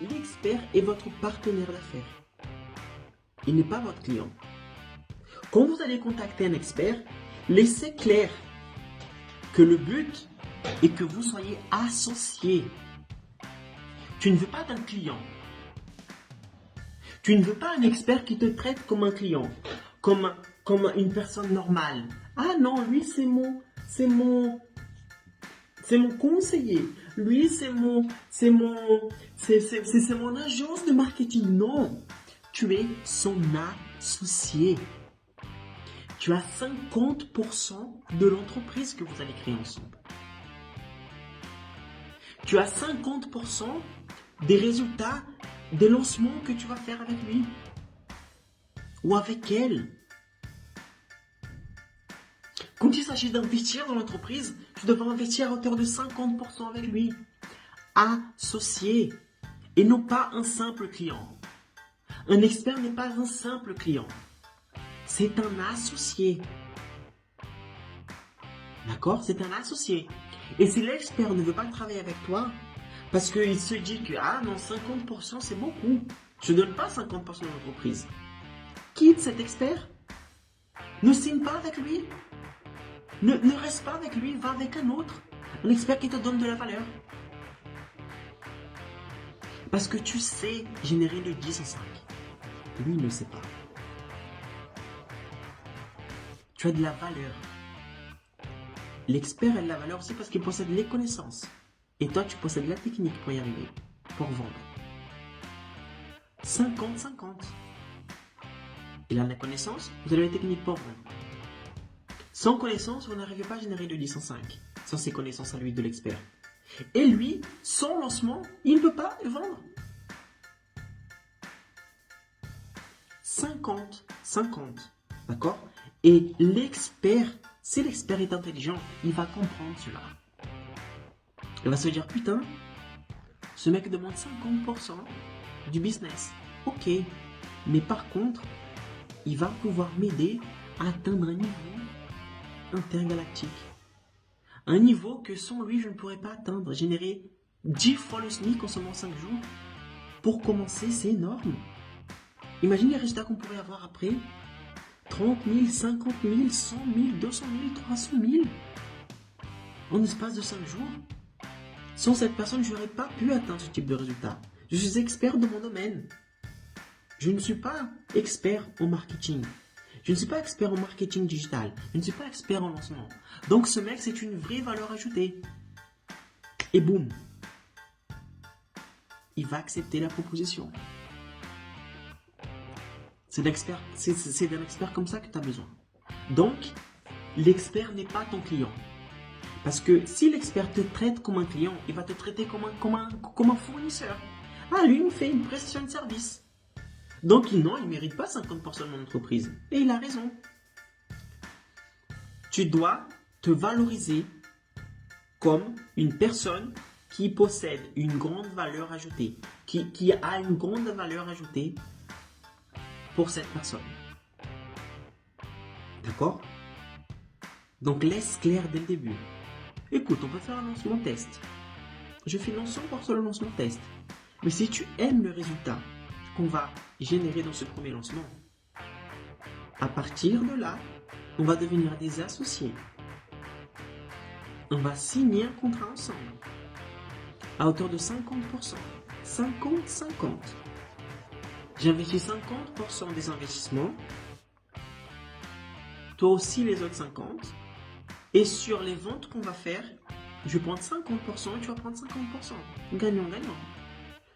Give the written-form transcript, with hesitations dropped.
l'expert est votre partenaire d'affaires. Il n'est pas votre client. Quand vous allez contacter un expert, laissez clair que le but est que vous soyez associé. Tu ne veux pas d'un client. Tu ne veux pas un expert qui te traite comme un client, comme une personne normale. Ah non, lui c'est mon conseiller. Lui c'est mon agence de marketing. Non, tu es son associé. Tu as 50% de l'entreprise que vous allez créer ensemble. Tu as 50% des résultats des lancements que tu vas faire avec lui ou avec elle. Quand il s'agit d'investir dans l'entreprise, tu devras investir à hauteur de 50% avec lui. Associé et non pas un simple client. Un expert n'est pas un simple client. C'est un associé. D'accord? C'est un associé. Et si l'expert ne veut pas travailler avec toi, parce qu'il se dit que, ah non, 50% c'est beaucoup. Je ne donne pas 50% de l'entreprise. Quitte cet expert. Ne signe pas avec lui. Ne reste pas avec lui, va avec un autre. Un expert qui te donne de la valeur. Parce que tu sais générer le 10 en 5. Lui, il ne sait pas. Tu as de la valeur. L'expert a de la valeur aussi parce qu'il possède les connaissances. Et toi, tu possèdes la technique pour y arriver, pour vendre. 50-50. Il a la connaissance, vous avez la technique pour vendre. Sans connaissance, vous n'arrivez pas à générer le 10 en 5. Sans ses connaissances à lui de l'expert. Et lui, sans lancement, il ne peut pas vendre. 50-50. D'accord? Et l'expert, si l'expert est intelligent, il va comprendre cela. Il va se dire, putain, ce mec demande 50% du business. Ok, mais par contre, il va pouvoir m'aider à atteindre un niveau intergalactique. Un niveau que sans lui, je ne pourrais pas atteindre. Générer 10 fois le SMIC en seulement 5 jours. Pour commencer, c'est énorme. Imagine les résultats qu'on pourrait avoir après. 30 000, 50 000, 100 000, 200 000, 300 000. En espace de 5 jours. Sans cette personne, je n'aurais pas pu atteindre ce type de résultat. Je suis expert de mon domaine. Je ne suis pas expert en marketing. Je ne suis pas expert en marketing digital. Je ne suis pas expert en lancement. Donc ce mec, c'est une vraie valeur ajoutée. Et boum, il va accepter la proposition. C'est d'un expert comme ça que tu as besoin. Donc, l'expert n'est pas ton client. Parce que si l'expert te traite comme un client, il va te traiter comme un fournisseur. Ah, lui, il me fait une prestation de service. Donc, non, il ne mérite pas 50% de mon entreprise. Et il a raison. Tu dois te valoriser comme une personne qui possède une grande valeur ajoutée, qui a une grande valeur ajoutée pour cette personne. D'accord? Donc, laisse clair dès le début. Écoute, on peut faire un lancement test. Je finance 100% le lancement test. Mais si tu aimes le résultat qu'on va générer dans ce premier lancement, à partir de là, on va devenir des associés. On va signer un contrat ensemble à hauteur de 50%. 50-50. J'investis 50% des investissements. Toi aussi les autres 50%. Et sur les ventes qu'on va faire, je vais prendre 50% et tu vas prendre 50%. Gagnant-gagnant.